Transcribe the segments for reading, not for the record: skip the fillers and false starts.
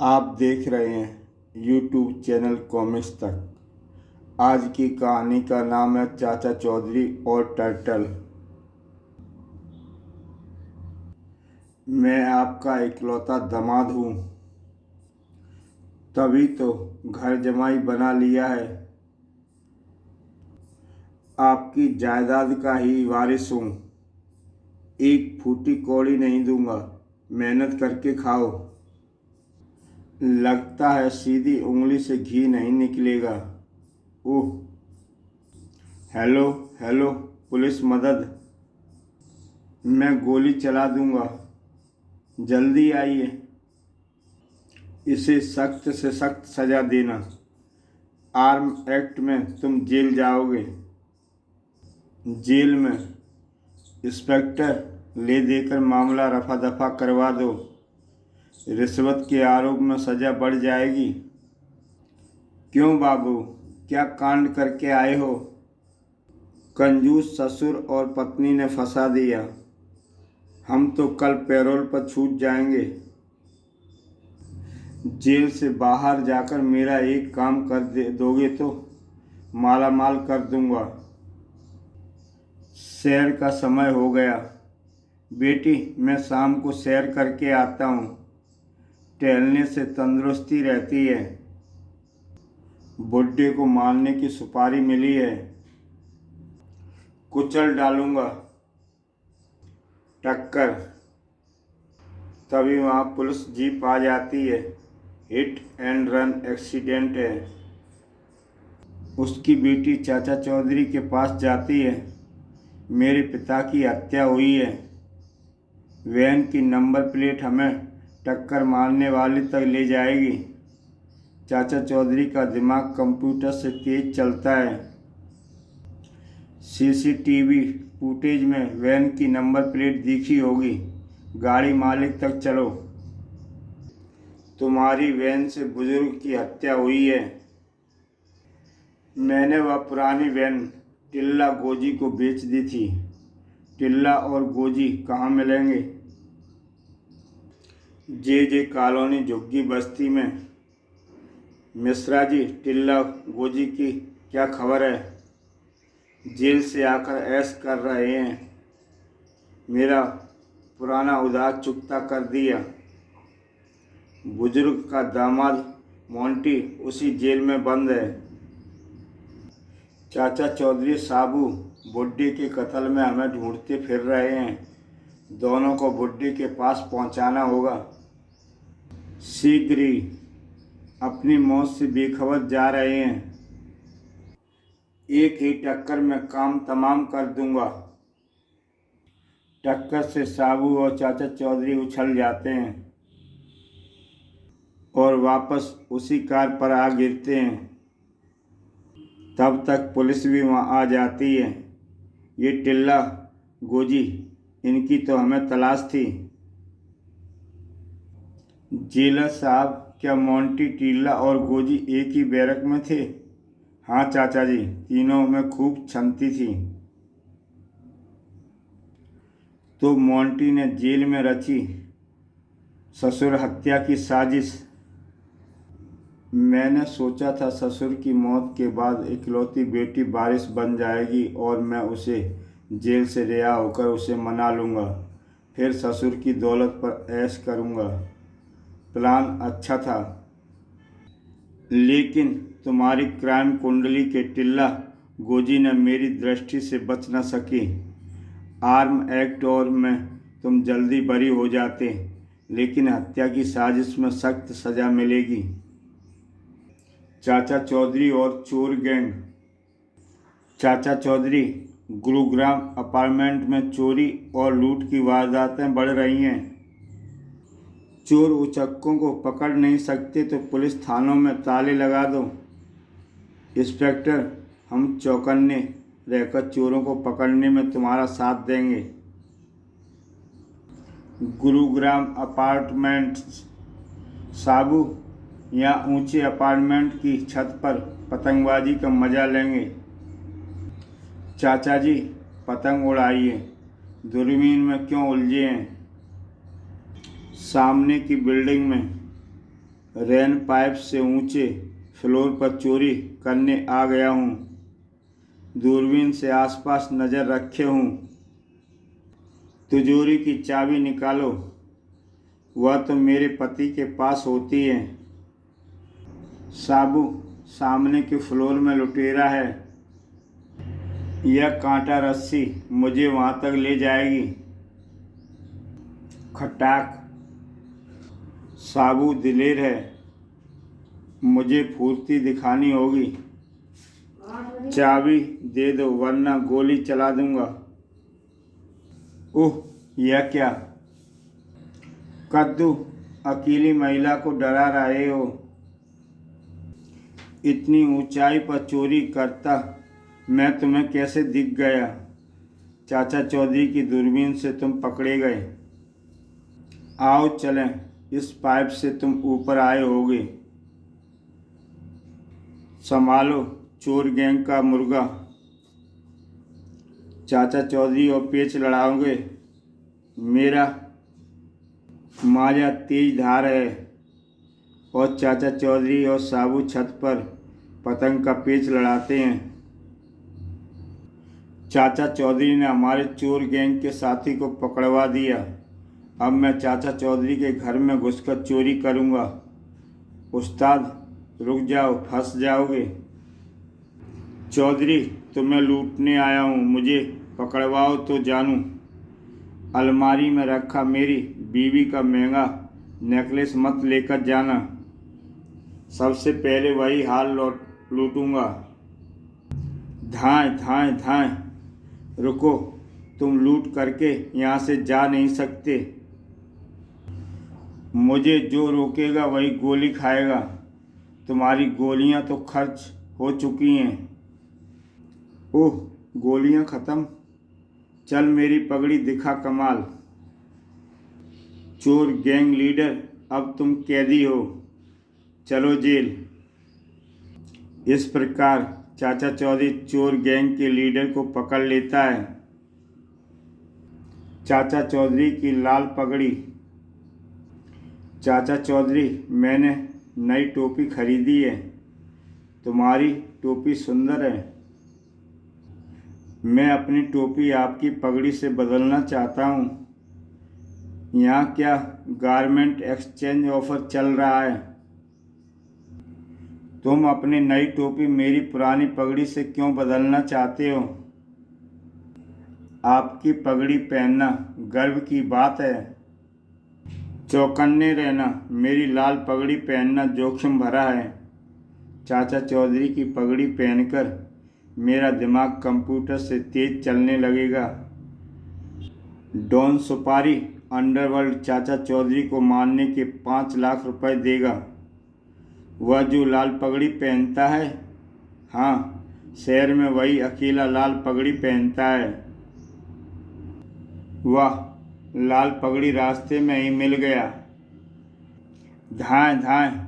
आप देख रहे हैं यूट्यूब चैनल कॉमिक्स तक। आज की कहानी का नाम है चाचा चौधरी और टर्टल। मैं आपका इकलौता दामाद हूँ, तभी तो घर जमाई बना लिया है। आपकी जायदाद का ही वारिस हूँ। एक फूटी कौड़ी नहीं दूंगा, मेहनत करके खाओ। लगता है सीधी उंगली से घी नहीं निकलेगा। ओह, हेलो हेलो, पुलिस मदद! मैं गोली चला दूंगा, जल्दी आइए। इसे सख्त से सख्त सजा देना। आर्म एक्ट में तुम जेल जाओगे। जेल में? इंस्पेक्टर, ले देकर मामला रफा दफा करवा दो। रिश्वत के आरोप में सजा बढ़ जाएगी। क्यों बाबू, क्या कांड करके आए हो? कंजूस ससुर और पत्नी ने फंसा दिया। हम तो कल पैरोल पर छूट जाएंगे। जेल से बाहर जाकर मेरा एक काम कर दोगे तो माला माल कर दूंगा। सैर का समय हो गया। बेटी, मैं शाम को सैर करके आता हूँ। टहलने से तंदुरुस्ती रहती है। बुड्ढे को मारने की सुपारी मिली है, कुचल डालूंगा। टक्कर! तभी वहाँ पुलिस जीप आ जाती है। हिट एंड रन एक्सीडेंट है। उसकी बेटी चाचा चौधरी के पास जाती है। मेरे पिता की हत्या हुई है। वैन की नंबर प्लेट हमें टक्कर मारने वाले तक ले जाएगी। चाचा चौधरी का दिमाग कंप्यूटर से तेज चलता है। सीसीटीवी फुटेज में वैन की नंबर प्लेट दिखी होगी। गाड़ी मालिक तक चलो। तुम्हारी वैन से बुजुर्ग की हत्या हुई है। मैंने वह पुरानी वैन टिल्ला गोजी को बेच दी थी। टिल्ला और गोजी कहाँ मिलेंगे? जे कॉलोनी झुग्गी बस्ती में। मिश्रा जी, टिल्ला गोजी की क्या खबर है? जेल से आकर ऐश कर रहे हैं। मेरा पुराना उधार चुकता कर दिया। बुजुर्ग का दामाद मोंटी उसी जेल में बंद है। चाचा चौधरी साबू बुड्ढे के कत्ल में हमें ढूंढते फिर रहे हैं। दोनों को बुड्ढे के पास पहुंचाना होगा शीघ्र ही। अपनी मौत से बेखबर जा रहे हैं। एक ही टक्कर में काम तमाम कर दूंगा। टक्कर से साबू और चाचा चौधरी उछल जाते हैं और वापस उसी कार पर आ गिरते हैं। तब तक पुलिस भी वहाँ आ जाती है। ये टिल्ला गोजी, इनकी तो हमें तलाश थी। जेलर साहब, क्या मोंटी, टिल्ला और गोजी एक ही बैरक में थे? हाँ चाचा जी, तीनों में खूब क्षमती थी। तो मोंटी ने जेल में रची ससुर हत्या की साजिश। मैंने सोचा था ससुर की मौत के बाद इकलौती बेटी वारिस बन जाएगी और मैं उसे जेल से रिहा होकर उसे मना लूँगा। फिर ससुर की दौलत पर ऐश करूँगा। प्लान अच्छा था, लेकिन तुम्हारी क्राइम कुंडली के टिल्ला गोजी ने मेरी दृष्टि से बच न सकी। आर्म एक्ट और में तुम जल्दी बरी हो जाते, लेकिन हत्या की साजिश में सख्त सज़ा मिलेगी। चाचा चौधरी और चोर गैंग। चाचा चौधरी, गुरुग्राम अपार्टमेंट में चोरी और लूट की वारदातें बढ़ रही हैं। चोर उचक्कों को पकड़ नहीं सकते तो पुलिस थानों में ताले लगा दो। इंस्पेक्टर, हम चौकन्ने रहकर चोरों को पकड़ने में तुम्हारा साथ देंगे। गुरुग्राम अपार्टमेंट साबू, यहाँ ऊंचे अपार्टमेंट की छत पर पतंगबाजी का मजा लेंगे। चाचा जी, पतंग उड़ाइए, दूरबीन में क्यों उलझे हैं? सामने की बिल्डिंग में। रेन पाइप से ऊंचे फ्लोर पर चोरी करने आ गया हूँ। दूरबीन से आसपास नज़र रखे हूँ। तिजोरी की चाबी निकालो, वह तो मेरे पति के पास होती है। साबू, सामने के फ्लोर में लुटेरा है। यह कांटा रस्सी मुझे वहाँ तक ले जाएगी। खटाक, साबू दिलेर है, मुझे फुर्ती दिखानी होगी। चाबी दे दो वरना गोली चला दूंगा। ओह, यह क्या? कद्दू, अकेली महिला को डरा रहे हो। इतनी ऊंचाई पर चोरी करता मैं तुम्हें कैसे दिख गया? चाचा चौधरी की दूरबीन से तुम पकड़े गए। आओ चलें, इस पाइप से तुम ऊपर आए होगे। संभालो चोर गैंग का मुर्गा। चाचा चौधरी और पेच लड़ाओगे? मेरा माजा तेज धार है। और चाचा चौधरी और साबू छत पर पतंग का पेच लड़ाते हैं। चाचा चौधरी ने हमारे चोर गैंग के साथी को पकड़वा दिया। अब मैं चाचा चौधरी के घर में घुसकर चोरी करूंगा। उस्ताद, रुक जाओ, फंस जाओगे। चौधरी, तुम्हें लूटने आया हूँ, मुझे पकड़वाओ तो जानूँ। अलमारी में रखा मेरी बीवी का महंगा नेकलेस मत लेकर जाना। सबसे पहले वही हाल लूटूंगा। धाएं धाएं धाएं। रुको, तुम लूट करके यहाँ से जा नहीं सकते। मुझे जो रोकेगा वही गोली खाएगा। तुम्हारी गोलियाँ तो खर्च हो चुकी हैं। ओह, गोलियाँ ख़त्म? चल मेरी पगड़ी दिखा कमाल। चोर गैंग लीडर, अब तुम कैदी हो, चलो जेल। इस प्रकार चाचा चौधरी चोर गैंग के लीडर को पकड़ लेता है। चाचा चौधरी की लाल पगड़ी। चाचा चौधरी, मैंने नई टोपी खरीदी है। तुम्हारी टोपी सुंदर है। मैं अपनी टोपी आपकी पगड़ी से बदलना चाहता हूँ। यहाँ क्या गारमेंट एक्सचेंज ऑफर चल रहा है? तुम अपनी नई टोपी मेरी पुरानी पगड़ी से क्यों बदलना चाहते हो? आपकी पगड़ी पहनना गर्व की बात है। चौकन्ने रहना, मेरी लाल पगड़ी पहनना जोखिम भरा है। चाचा चौधरी की पगड़ी पहनकर मेरा दिमाग कंप्यूटर से तेज चलने लगेगा। डॉन सुपारी अंडरवर्ल्ड चाचा चौधरी को मारने के 5 लाख रुपए देगा। वह जो लाल पगड़ी पहनता है, हाँ, शहर में वही अकेला लाल पगड़ी पहनता है। वाह, लाल पगड़ी रास्ते में ही मिल गया। धाएं धाएं।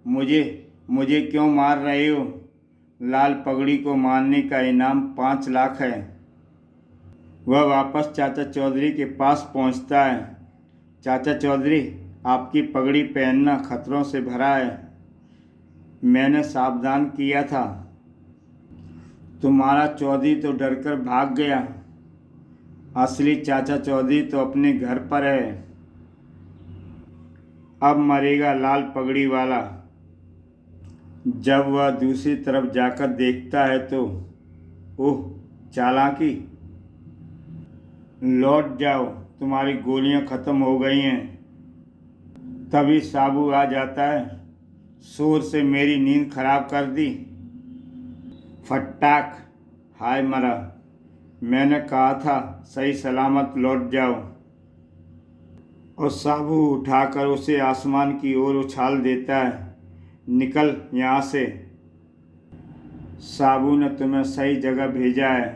मुझे क्यों मार रहे हो? लाल पगड़ी को मारने का इनाम 5 लाख है। वह वापस चाचा चौधरी के पास पहुंचता है। चाचा चौधरी, आपकी पगड़ी पहनना खतरों से भरा है। मैंने सावधान किया था। तुम्हारा चौधरी तो डरकर भाग गया। असली चाचा चौधरी तो अपने घर पर है। अब मरेगा लाल पगड़ी वाला। जब वह दूसरी तरफ जाकर देखता है तो ओह, चालाकी। लौट जाओ, तुम्हारी गोलियां ख़त्म हो गई हैं। तभी साबू आ जाता है। शोर से मेरी नींद खराब कर दी। फटाक, हाय मरा। मैंने कहा था सही सलामत लौट जाओ। और साबू उठाकर उसे आसमान की ओर उछाल देता है। निकल यहाँ से। साबू ने तुम्हें सही जगह भेजा है।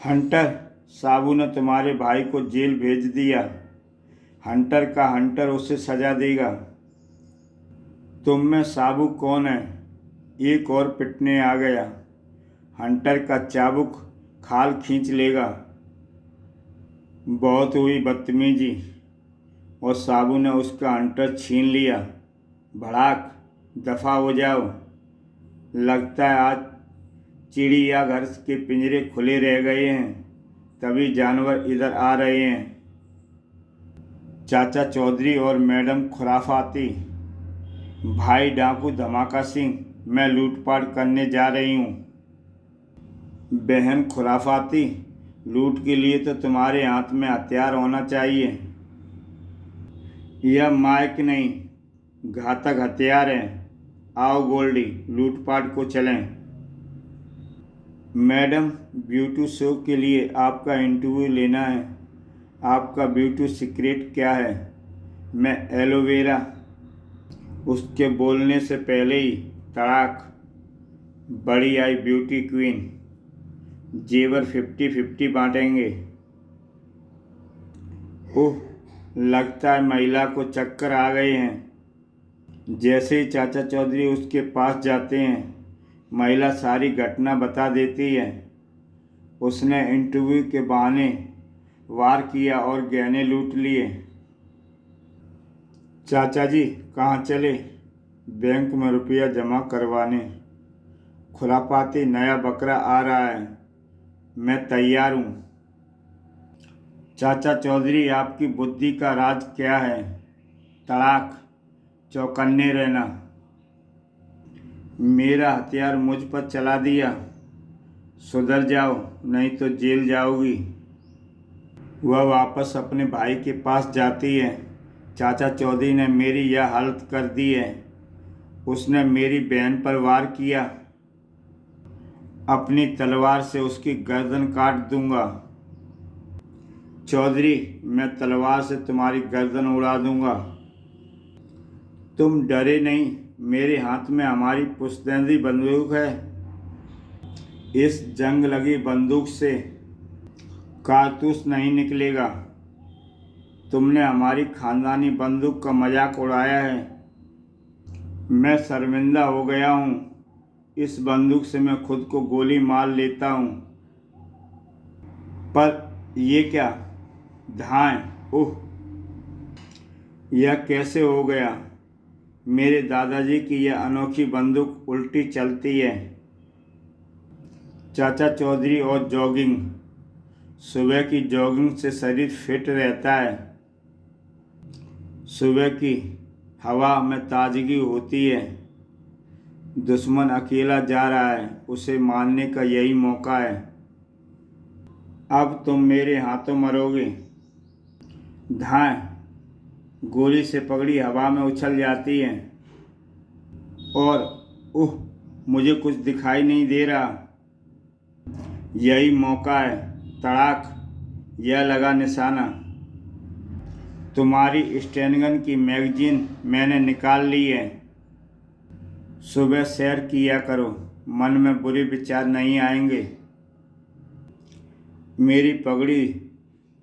हंटर, साबू ने तुम्हारे भाई को जेल भेज दिया। हंटर का हंटर उसे सजा देगा। तुम में साबू कौन है? एक और पिटने आ गया। हंटर का चाबुक खाल खींच लेगा। बहुत हुई बदतमीजी। और साबू ने उसका अंटर छीन लिया। भड़ाक, दफा हो जाओ। लगता है आज चिड़ियाघर के पिंजरे खुले रह गए हैं, तभी जानवर इधर आ रहे हैं। चाचा चौधरी और मैडम खुराफाती। भाई डाकू धमाका सिंह, मैं लूटपाट करने जा रही हूँ। बहन खुराफाती, लूट के लिए तो तुम्हारे हाथ में हथियार होना चाहिए। यह माइक नहीं, घातक हथियार है। आओ गोल्डी, लूटपाट को चलें। मैडम, ब्यूटी शो के लिए आपका इंटरव्यू लेना है। आपका ब्यूटी सीक्रेट क्या है? मैं एलोवेरा। उसके बोलने से पहले ही तड़ाक, बड़ी आई ब्यूटी क्वीन। जेवर 50-50 बांटेंगे। ओह, लगता है महिला को चक्कर आ गए हैं। जैसे ही चाचा चौधरी उसके पास जाते हैं, महिला सारी घटना बता देती है। उसने इंटरव्यू के बहाने वार किया और गहने लूट लिए। चाचा जी कहाँ चले? बैंक में रुपया जमा करवाने। खुरापाती, नया बकरा आ रहा है, मैं तैयार हूँ। चाचा चौधरी, आपकी बुद्धि का राज क्या है? तड़ाक, चौकन्ने रहना। मेरा हथियार मुझ पर चला दिया, सुधर जाओ नहीं तो जेल जाओगी। वह वापस अपने भाई के पास जाती है। चाचा चौधरी ने मेरी यह हालत कर दी है। उसने मेरी बहन पर वार किया। अपनी तलवार से उसकी गर्दन काट दूंगा। चौधरी, मैं तलवार से तुम्हारी गर्दन उड़ा दूंगा। तुम डरे नहीं? मेरे हाथ में हमारी पुश्तैनी बंदूक है। इस जंग लगी बंदूक से कारतूस नहीं निकलेगा। तुमने हमारी खानदानी बंदूक का मजाक उड़ाया है। मैं शर्मिंदा हो गया हूँ। इस बंदूक से मैं खुद को गोली मार लेता हूँ। पर ये क्या? धाएं! ओह, यह कैसे हो गया? मेरे दादाजी की यह अनोखी बंदूक उल्टी चलती है। चाचा चौधरी और जॉगिंग। सुबह की जॉगिंग से शरीर फिट रहता है। सुबह की हवा में ताजगी होती है। दुश्मन अकेला जा रहा है, उसे मारने का यही मौका है। अब तुम मेरे हाथों मरोगे। धाएं! गोली से पगड़ी हवा में उछल जाती है और उह, मुझे कुछ दिखाई नहीं दे रहा। यही मौका है। तड़ाक! यह लगा निशाना। तुम्हारी स्टैनगन की मैगजीन मैंने निकाल ली है। सुबह सैर किया करो, मन में बुरे विचार नहीं आएंगे। मेरी पगड़ी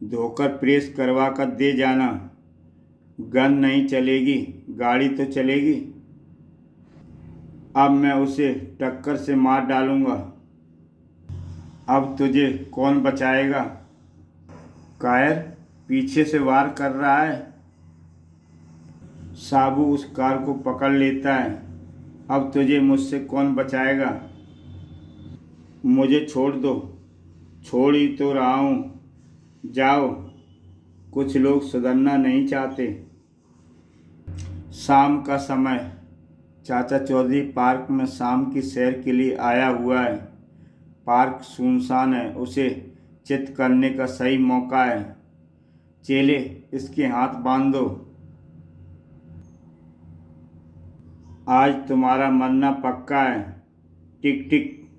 धोकर प्रेस करवा कर दे जाना। गन नहीं चलेगी, गाड़ी तो चलेगी। अब मैं उसे टक्कर से मार डालूंगा। अब तुझे कौन बचाएगा? कायर पीछे से वार कर रहा है। साबू उस कार को पकड़ लेता है। अब तुझे मुझसे कौन बचाएगा? मुझे छोड़ दो। छोड़ ही तो रहा हूँ, जाओ। कुछ लोग सुधरना नहीं चाहते। शाम का समय। चाचा चौधरी पार्क में शाम की सैर के लिए आया हुआ है। पार्क सुनसान है, उसे चित करने का सही मौका है। चेले, इसके हाथ बांध दो। आज तुम्हारा मरना पक्का है। टिक टिक।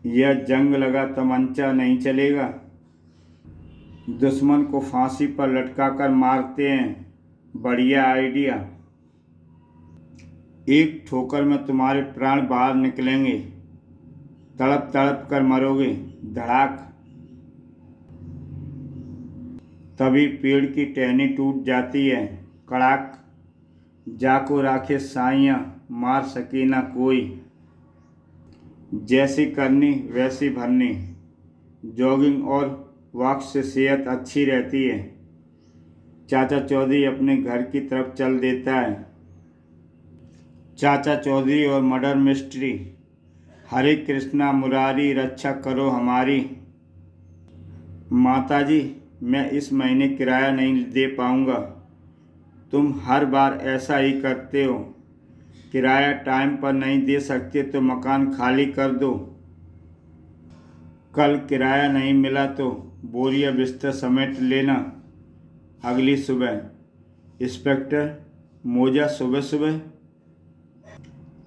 यह जंग लगा तमंचा नहीं चलेगा। दुश्मन को फांसी पर लटकाकर मारते हैं। बढ़िया आइडिया। एक ठोकर में तुम्हारे प्राण बाहर निकलेंगे। तड़प तड़प कर मरोगे। धड़ाक! तभी पेड़ की टहनी टूट जाती है। कड़ाक! जाको राखे साइयाँ, मार सके ना कोई। जैसी करनी वैसी भरनी। जॉगिंग और वॉक से सेहत अच्छी रहती है। चाचा चौधरी अपने घर की तरफ चल देता है। चाचा चौधरी और मर्डर मिस्ट्री। हरे कृष्णा मुरारी रक्षा करो हमारी। माताजी, मैं इस महीने किराया नहीं दे पाऊंगा। तुम हर बार ऐसा ही करते हो। किराया टाइम पर नहीं दे सकते तो मकान खाली कर दो। कल किराया नहीं मिला तो बोरिया बिस्तर समेट लेना अगली सुबह। इंस्पेक्टर मोजा सुबह सुबह।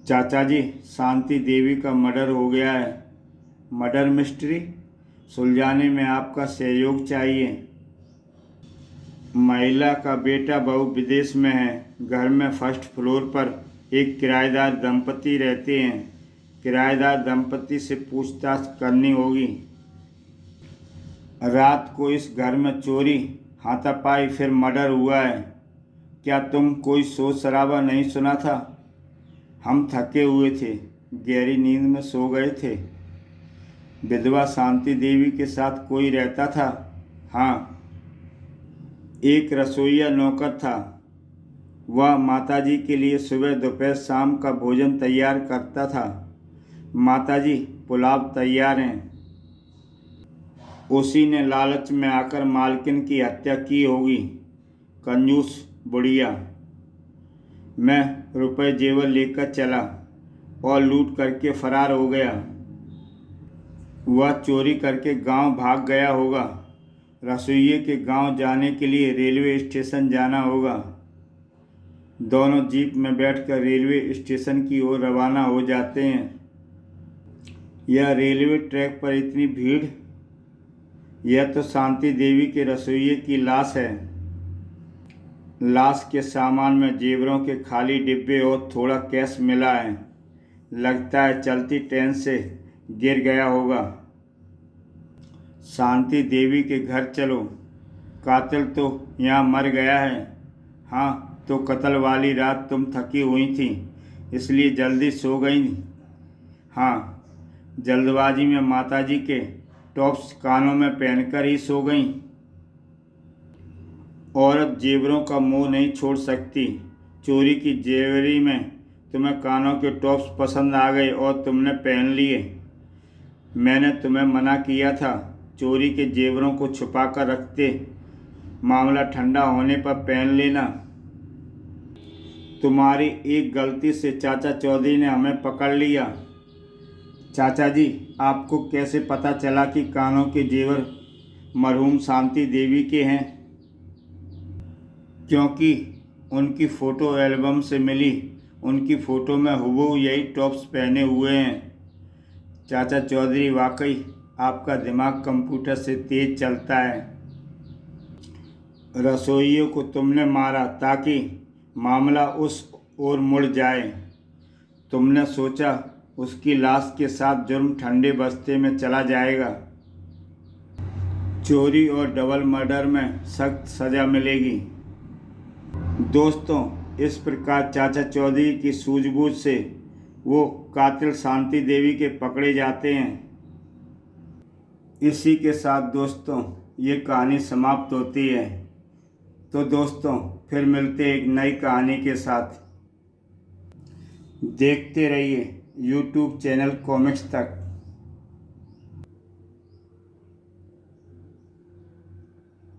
चाचा जी, शांति देवी का मर्डर हो गया है। मर्डर मिस्ट्री सुलझाने में आपका सहयोग चाहिए। महिला का बेटा बहू विदेश में है। घर में फर्स्ट फ्लोर पर एक किराएदार दंपति रहते हैं। किराएदार दंपति से पूछताछ करनी होगी। रात को इस घर में चोरी, हाथापाई फिर मर्डर हुआ है। क्या तुम कोई शोर शराबा नहीं सुना था? हम थके हुए थे, गहरी नींद में सो गए थे। विधवा शांति देवी के साथ कोई रहता था? हाँ, एक रसोइया नौकर था। वह माताजी के लिए सुबह दोपहर शाम का भोजन तैयार करता था। माताजी, पुलाव तैयार हैं। उसी ने लालच में आकर मालकिन की हत्या की होगी। कंजूस बुढ़िया। मैं रुपए जेवर लेकर चला और लूट करके फरार हो गया। वह चोरी करके गांव भाग गया होगा। रसोइये के गांव जाने के लिए रेलवे स्टेशन जाना होगा। दोनों जीप में बैठकर रेलवे स्टेशन की ओर रवाना हो जाते हैं। यह रेलवे ट्रैक पर इतनी भीड़। यह तो शांति देवी के रसोइये की लाश है। लाश के सामान में जेवरों के खाली डिब्बे और थोड़ा कैश मिला है। लगता है चलती ट्रेन से गिर गया होगा। शांति देवी के घर चलो। कातिल तो यहाँ मर गया है। हाँ, तो कत्ल वाली रात तुम थकी हुई थी इसलिए जल्दी सो गई। हाँ, जल्दबाजी में माताजी के टॉप्स कानों में पहनकर ही सो गई। औरत जेवरों का मोह नहीं छोड़ सकती। चोरी की जेवरी में तुम्हें कानों के टॉप्स पसंद आ गए और तुमने पहन लिए। मैंने तुम्हें मना किया था चोरी के जेवरों को छुपा कर रखते। मामला ठंडा होने पर पहन लेना। तुम्हारी एक गलती से चाचा चौधरी ने हमें पकड़ लिया। चाचा जी, आपको कैसे पता चला कि कानों के जेवर मरहूम शांति देवी के हैं? क्योंकि उनकी फ़ोटो एल्बम से मिली। उनकी फ़ोटो में हूबहू यही टॉप्स पहने हुए हैं। चाचा चौधरी, वाकई आपका दिमाग कंप्यूटर से तेज चलता है। रसोइयों को तुमने मारा ताकि मामला उस ओर मुड़ जाए। तुमने सोचा उसकी लाश के साथ जुर्म ठंडे बस्ते में चला जाएगा। चोरी और डबल मर्डर में सख्त सज़ा मिलेगी। दोस्तों, इस प्रकार चाचा चौधरी की सूझबूझ से वो कातिल शांति देवी के पकड़े जाते हैं। इसी के साथ दोस्तों ये कहानी समाप्त होती है। तो दोस्तों फिर मिलते हैं एक नई कहानी के साथ। देखते रहिए YouTube चैनल कॉमिक्स तक।